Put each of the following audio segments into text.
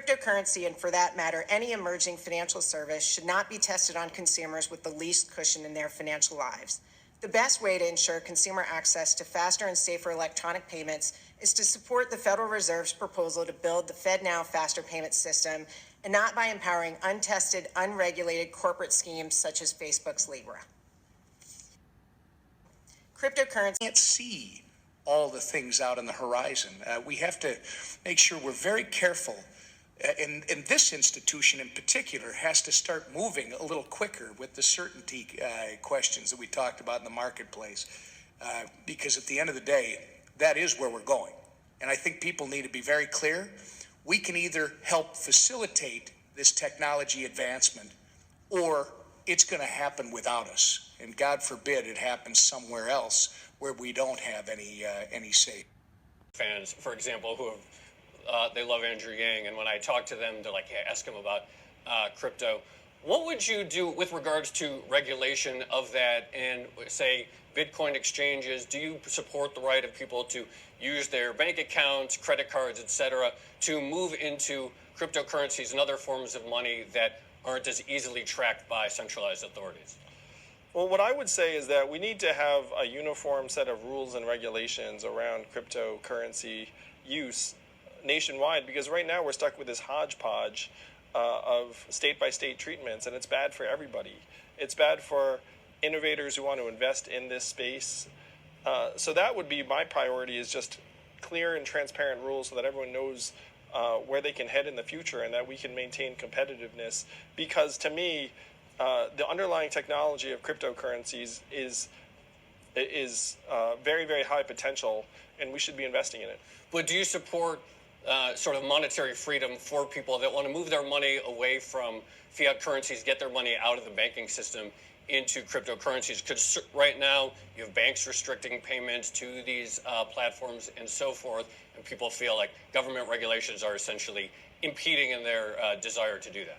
Cryptocurrency, and for that matter, any emerging financial service, should not be tested on consumers with the least cushion in their financial lives. The best way to ensure consumer access to faster and safer electronic payments is to support the Federal Reserve's proposal to build the FedNow faster payment system, and not by empowering untested, unregulated corporate schemes such as Facebook's Libra. Cryptocurrency Can't see all the things out on the horizon. We have to make sure we're very careful. And this institution in particular has to start moving a little quicker with the certainty questions that we talked about in the marketplace. Because at the end of the day, that is where we're going. And I think people need to be very clear. We can either help facilitate this technology advancement, or it's going to happen without us. And God forbid it happens somewhere else where we don't have any say. Fans, for example, who have they love Andrew Yang, and when I talk to them, they're like, "Hey, ask him about crypto." What would you do with regards to regulation of that and, say, Bitcoin exchanges? Do you support the right of people to use their bank accounts, credit cards, etc., to move into cryptocurrencies and other forms of money that aren't as easily tracked by centralized authorities? Well, what I would say is that we need to have a uniform set of rules and regulations around cryptocurrency use nationwide, because right now we're stuck with this hodgepodge of state-by-state treatments, and it's bad for everybody. It's bad for innovators who want to invest in this space. So that would be my priority, is just clear and transparent rules so that everyone knows where they can head in the future and that we can maintain competitiveness. Because to me, the underlying technology of cryptocurrencies is very, very high potential, and we should be investing in it. But do you support sort of monetary freedom for people that want to move their money away from fiat currencies, get their money out of the banking system into cryptocurrencies? Because right now you have banks restricting payments to these platforms and so forth, and people feel like government regulations are essentially impeding in their desire to do that.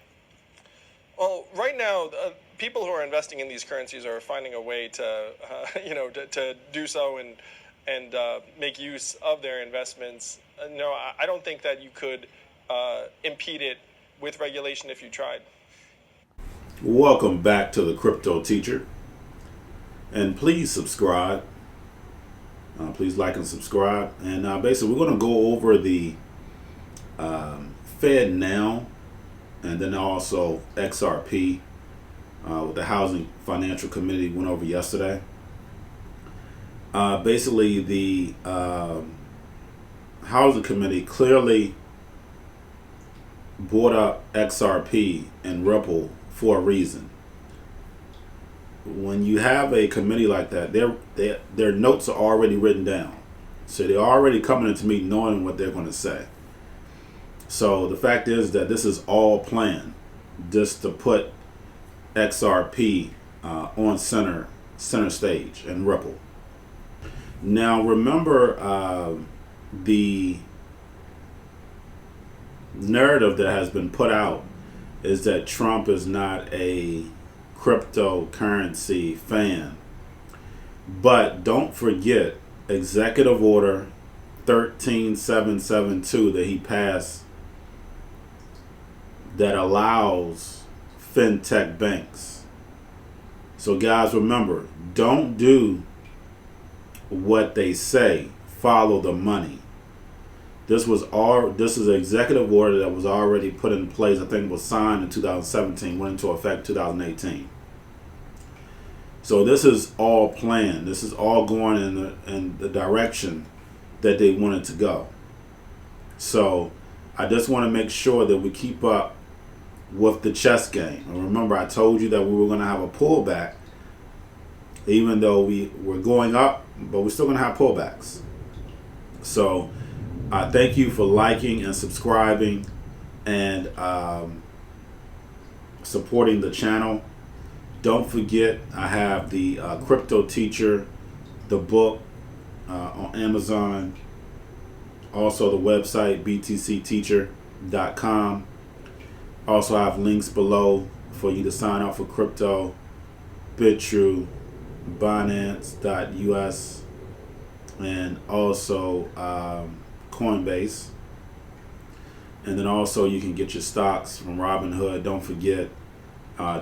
Well, right now, people who are investing in these currencies are finding a way to, to do so and make use of their investments. No, I don't think that you could impede it with regulation if you tried. Welcome back to the Cryptoteacher, and please subscribe. Please like and subscribe. And basically, we're going to go over the FedNow, and then also XRP. The Housing Financial Committee went over yesterday. Basically, the Housing Committee clearly brought up XRP and Ripple for a reason. When you have a committee like that, their notes are already written down. So they're already coming into me knowing what they're going to say. So the fact is that this is all planned just to put XRP on center stage and Ripple. Now remember, the narrative that has been put out is that Trump is not a cryptocurrency fan. But don't forget Executive Order 13772 that he passed that allows fintech banks. So guys, remember, don't do what they say, follow the money. This is an executive order that was already put in place. I think it was signed in 2017, went into effect 2018. So this is all planned. This is all going in the direction that they wanted to go. So I just want to make sure that we keep up with the chess game. And remember, I told you that we were going to have a pullback, even though we're going up, but we're still going to have pullbacks. So thank you for liking and subscribing and supporting the channel. Don't forget, I have the Cryptoteacher, the book on Amazon. Also the website, btcteacher.com. Also, I have links below for you to sign up for crypto, Bitrue, Binance.us, and also Coinbase. And then also you can get your stocks from Robinhood. Don't forget,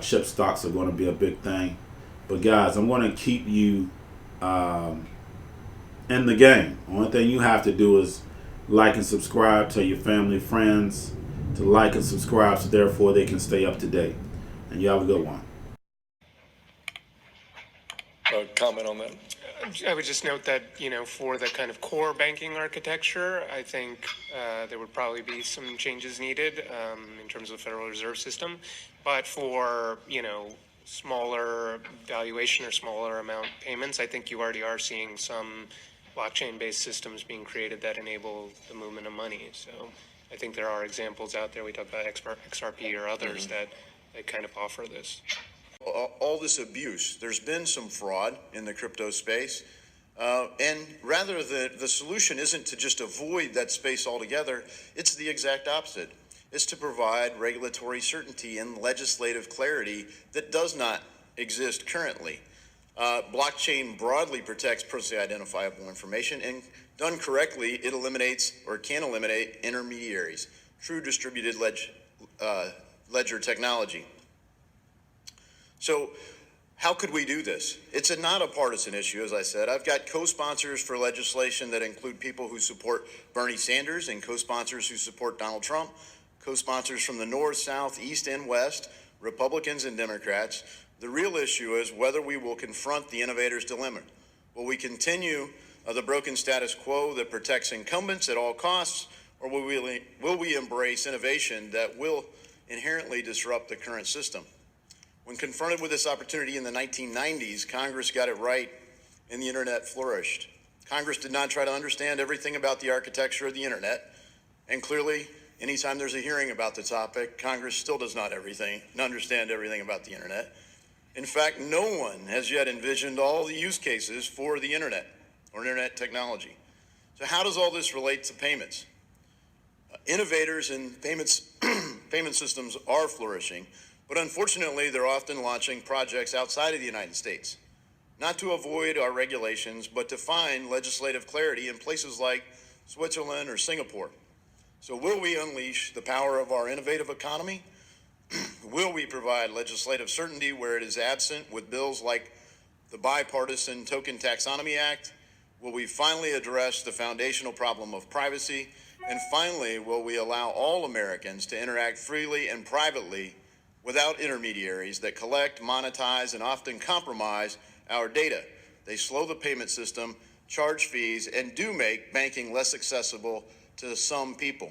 chip stocks are going to be a big thing. But guys, I'm going to keep you in the game. Only thing you have to do is like and subscribe. Tell your family, friends to like and subscribe, so therefore they can stay up to date. And you have a good one. Comment on that? I would just note that, for the kind of core banking architecture, I think there would probably be some changes needed in terms of the Federal Reserve System. But for, smaller valuation or smaller amount payments, I think you already are seeing some blockchain-based systems being created that enable the movement of money. So I think there are examples out there. We talk about XRP or others that kind of offer this. All this abuse, there's been some fraud in the crypto space, and rather the solution isn't to just avoid that space altogether, it's the exact opposite. It's to provide regulatory certainty and legislative clarity that does not exist currently. Blockchain broadly protects personally identifiable information, and done correctly, it eliminates or can eliminate intermediaries, true distributed ledger technology. So how could we do this? It's not a partisan issue, as I said. I've got co-sponsors for legislation that include people who support Bernie Sanders and co-sponsors who support Donald Trump, co-sponsors from the North, South, East, and West, Republicans and Democrats. The real issue is whether we will confront the innovator's dilemma. Will we continue the broken status quo that protects incumbents at all costs, or will we embrace innovation that will inherently disrupt the current system? When confronted with this opportunity in the 1990s, Congress got it right and the internet flourished. Congress did not try to understand everything about the architecture of the internet, and clearly, anytime there's a hearing about the topic, Congress still does not understand everything about the internet. In fact, no one has yet envisioned all the use cases for the internet or internet technology. So how does all this relate to payments? Innovators in payment systems are flourishing, but unfortunately, they're often launching projects outside of the United States, not to avoid our regulations, but to find legislative clarity in places like Switzerland or Singapore. So will we unleash the power of our innovative economy? Will we provide legislative certainty where it is absent with bills like the Bipartisan Token Taxonomy Act? Will we finally address the foundational problem of privacy? And finally, will we allow all Americans to interact freely and privately without intermediaries that collect, monetize, and often compromise our data? They slow the payment system, charge fees, and do make banking less accessible to some people.